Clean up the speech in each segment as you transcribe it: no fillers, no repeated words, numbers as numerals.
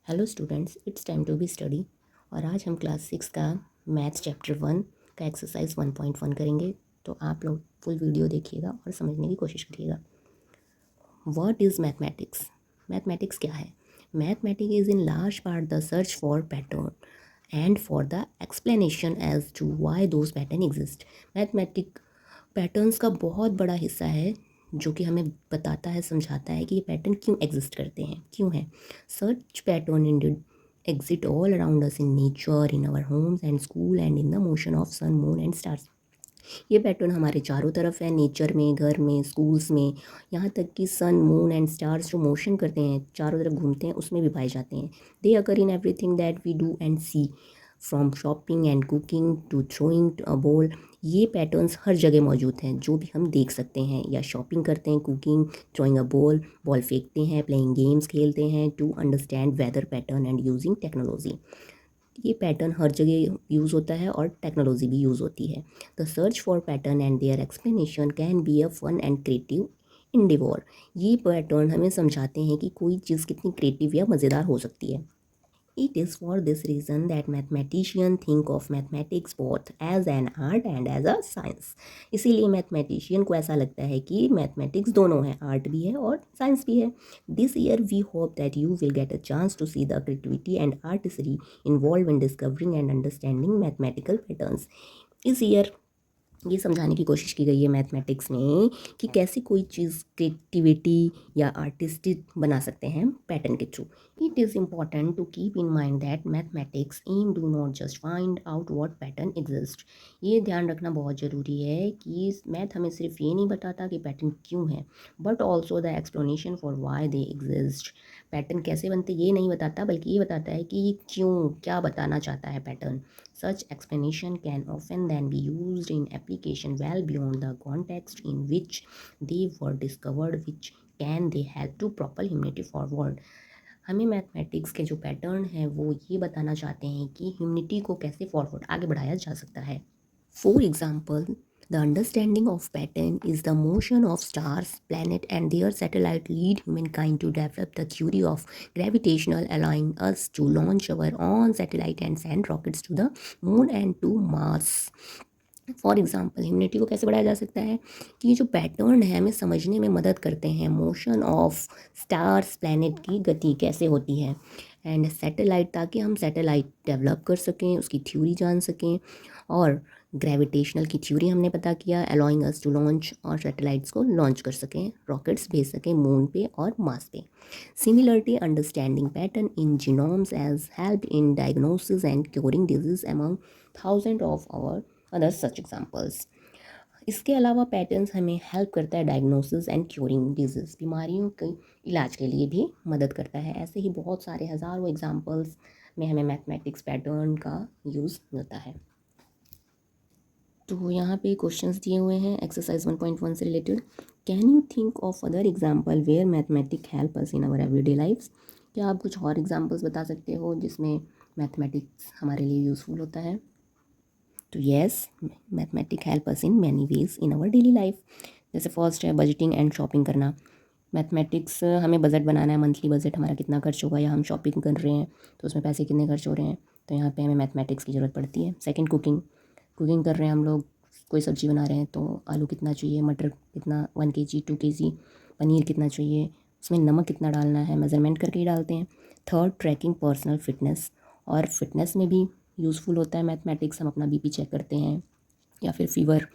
Hello students, it's time to be study. और आज हम क्लास 6 का मैथ्स चैप्टर 1 का एक्सरसाइज 1.1 करेंगे। तो आप लोग फुल वीडियो देखिएगा और समझने की कोशिश करिएगा। What is mathematics? मैथमेटिक्स क्या है? Mathematics is in large part the search for pattern and for the explanation as to why those pattern exist. Mathematic patterns का बहुत बड़ा हिस्सा है जो कि हमें बताता है, समझाता है कि ये पैटर्न क्यों एग्जिस्ट करते हैं, क्यों हैं। Search pattern in exist all around us in nature, in our homes and school and in the motion of sun, moon and stars। ये पैटर्न हमारे चारों तरफ है, नेचर में, घर में, स्कूल्स में, यहाँ तक कि सन, मून एंड स्टार्स जो मोशन करते हैं, चारों तरफ घूमते हैं, उसमें भी पाए जाते हैं। They occur in everything that we do and see, from shopping and cooking to throwing a ball. ये पैटर्न्स हर जगह मौजूद हैं जो भी हम देख सकते हैं, या शॉपिंग करते हैं, cooking, throwing a ball, ball फेंकते हैं, प्लेइंग गेम्स खेलते हैं, to understand weather pattern and using technology. ये पैटर्न हर जगह यूज़ होता है और टेक्नोलॉजी भी यूज़ होती है। The search for pattern and their explanation can be a fun and creative endeavour. ये पैटर्न हमें समझाते हैं कि कोई चीज़ कितनी क्रिएटिव या मज़ेदार हो सकती है। It is for this reason that mathematicians think of mathematics both as an art and as a science। इसीलिए मैथमेटिशियन को ऐसा लगता है कि मैथमेटिक्स दोनों है, आर्ट भी है और साइंस भी है। This year we hope that you will get a chance to see the creativity and artistry involve in discovering and understanding mathematical patterns. इस ईयर ये समझाने की कोशिश की गई है मैथमेटिक्स में कि कैसे कोई चीज़ क्रिएटिविटी या आर्टिस्टिक बना सकते हैं पैटर्न के through. It is important to keep in mind that mathematics aim do not just find out what pattern exist. ये ध्यान रखना बहुत ज़रूरी है कि मैथ हमें सिर्फ ये नहीं बताता कि पैटर्न क्यों है, but also the explanation for why they exist. Pattern कैसे बनते ये नहीं बताता, बल्कि ये बताता है कि ये क्यों, क्या बताना चाहता है pattern. Such explanation can often then be used in application well beyond the context in which they were discovered, which can they help to propel humanity forward। हमें मैथमेटिक्स के जो पैटर्न है वो ये बताना चाहते हैं कि ह्यूमनिटी को कैसे फॉरवर्ड आगे बढ़ाया जा सकता है। For example, the understanding of pattern is the motion of stars, planets, and their satellite lead humankind to develop the theory of gravitational, allowing us to launch our own satellite and send rockets to the moon and to Mars। For example, humanity को कैसे बढ़ाया जा सकता है कि ये जो pattern है हमें समझने में मदद करते हैं। मोशन ऑफ स्टार्स, प्लैनेट की गति कैसे होती है, एंड सैटेलाइट, ताकि हम सैटेलाइट डेवलप कर सकें, उसकी थ्योरी जान सकें। और ग्रेविटेशनल की थ्योरी हमने पता किया, अलाउइंग अस टू लॉन्च, और सैटेलाइट्स को लॉन्च कर सकें, रॉकेट्स भेज सकें मून पे और मार्स पे। Similarly, understanding pattern in genomes as help in diagnosis and curing disease among thousand of our other such examples. इसके अलावा पैटर्न्स हमें हेल्प करता है डायग्नोसिस एंड क्योरिंग डिजीज़, बीमारियों के इलाज के लिए भी मदद करता है। ऐसे ही बहुत सारे हज़ारों एग्जाम्पल्स में हमें मैथमेटिक्स पैटर्न का यूज़ मिलता है। तो यहाँ पे क्वेश्चंस दिए हुए हैं एक्सरसाइज 1.1 से related. Can you think of other example where mathematic help us in our everyday lifes? क्या आप कुछ और एग्जाम्पल्स बता सकते हो जिसमें मैथमेटिक्स हमारे लिए यूज़फुल होता है? तो yes, mathematic help us in many ways in our daily life. जैसे फर्स्ट है बजटिंग एंड शॉपिंग करना। मैथमेटिक्स हमें बजट बनाना है, मंथली बजट हमारा कितना खर्च होगा, या हम शॉपिंग कर रहे हैं तो उसमें पैसे कितने खर्च हो रहे हैं, तो यहाँ पे हमें मैथमेटिक्स की ज़रूरत पड़ती है। Second, cooking. कुकिंग कर रहे हैं हम लोग, कोई सब्ज़ी बना रहे हैं तो आलू कितना चाहिए, मटर कितना, 1 kg 2 kg, पनीर कितना चाहिए, उसमें नमक कितना डालना है, मेज़रमेंट करके ही डालते हैं। थर्ड, ट्रैकिंग पर्सनल फिटनेस, और फिटनेस में भी यूज़फुल होता है मैथमेटिक्स। हम अपना बीपी चेक करते हैं या फिर फीवर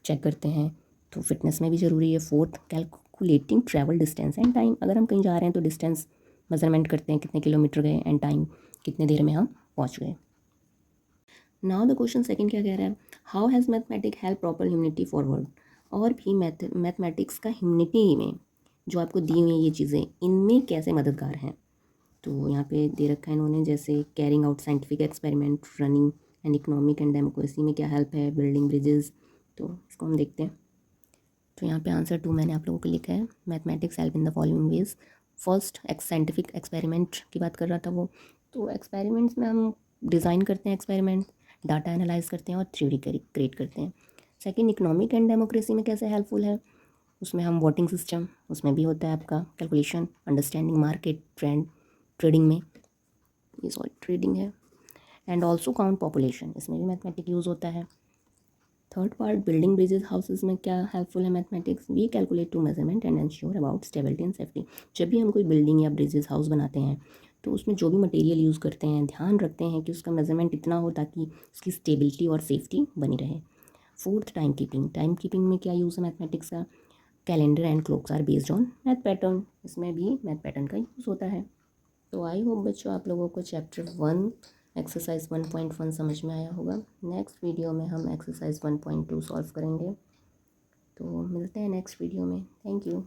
चेक करते हैं, तो फिटनेस में भी ज़रूरी है। Fourth, calculating travel distance and time. अगर हम कहीं जा रहे हैं तो डिस्टेंस मेज़रमेंट करते हैं, कितने किलोमीटर गए, एंड टाइम, कितने देर में हम पहुँच गए। नाउ द क्वेश्चन सेकंड क्या कह रहा है, how has mathematic help proper humanity forward. और भी मैथमेटिक्स का ह्यूमनिटी में जो आपको दी हुई ये चीज़ें, इनमें कैसे मददगार हैं। तो यहाँ पे दे रखा है इन्होंने, जैसे carrying out scientific experiment, running and economic and democracy में क्या हेल्प है, बिल्डिंग ब्रिजेस। तो इसको हम देखते हैं। तो यहाँ पे आंसर 2 मैंने आप लोगों को लिखा है, mathematics help in the following veg. First, scientific experiment की बात कर रहा था वो, तो एक्सपेरिमेंट्स में हम डिज़ाइन करते हैं एक्सपेरिमेंट, डाटा एनालाइज करते हैं और थ्योरी क्रिएट करते हैं। सेकंड, इकोनॉमिक एंड डेमोक्रेसी में कैसे हेल्पफुल है, उसमें हम वोटिंग सिस्टम, उसमें भी होता है आपका calculation, understanding market trend, trading में। ये सॉरी ट्रेडिंग है। एंड ऑल्सो काउंट पॉपुलेशन, इसमें भी मैथमेटिक यूज़ होता है। Third part building bridges houses में क्या हेल्पफुल है mathematics, we calculate to measurement and ensure about stability and safety. जब भी हम कोई बिल्डिंग या ब्रिजेस हाउस बनाते हैं तो उसमें जो भी मटेरियल यूज़ करते हैं ध्यान रखते हैं कि उसका मेजरमेंट इतना हो ताकि उसकी स्टेबिलिटी और सेफ्टी बनी रहे। Fourth time keeping, time keeping में क्या यूज़ है मैथमेटिक्स का, calendar and clocks are based on math pattern, इसमें भी मैथ पैटर्न का यूज़ होता है। तो आई होप बच्चों आप लोगों को चैप्टर 1 एक्सरसाइज 1.1 समझ में आया होगा। नेक्स्ट वीडियो में हम एक्सरसाइज 1.2 सॉल्व करेंगे। तो मिलते हैं नेक्स्ट वीडियो में। Thank you.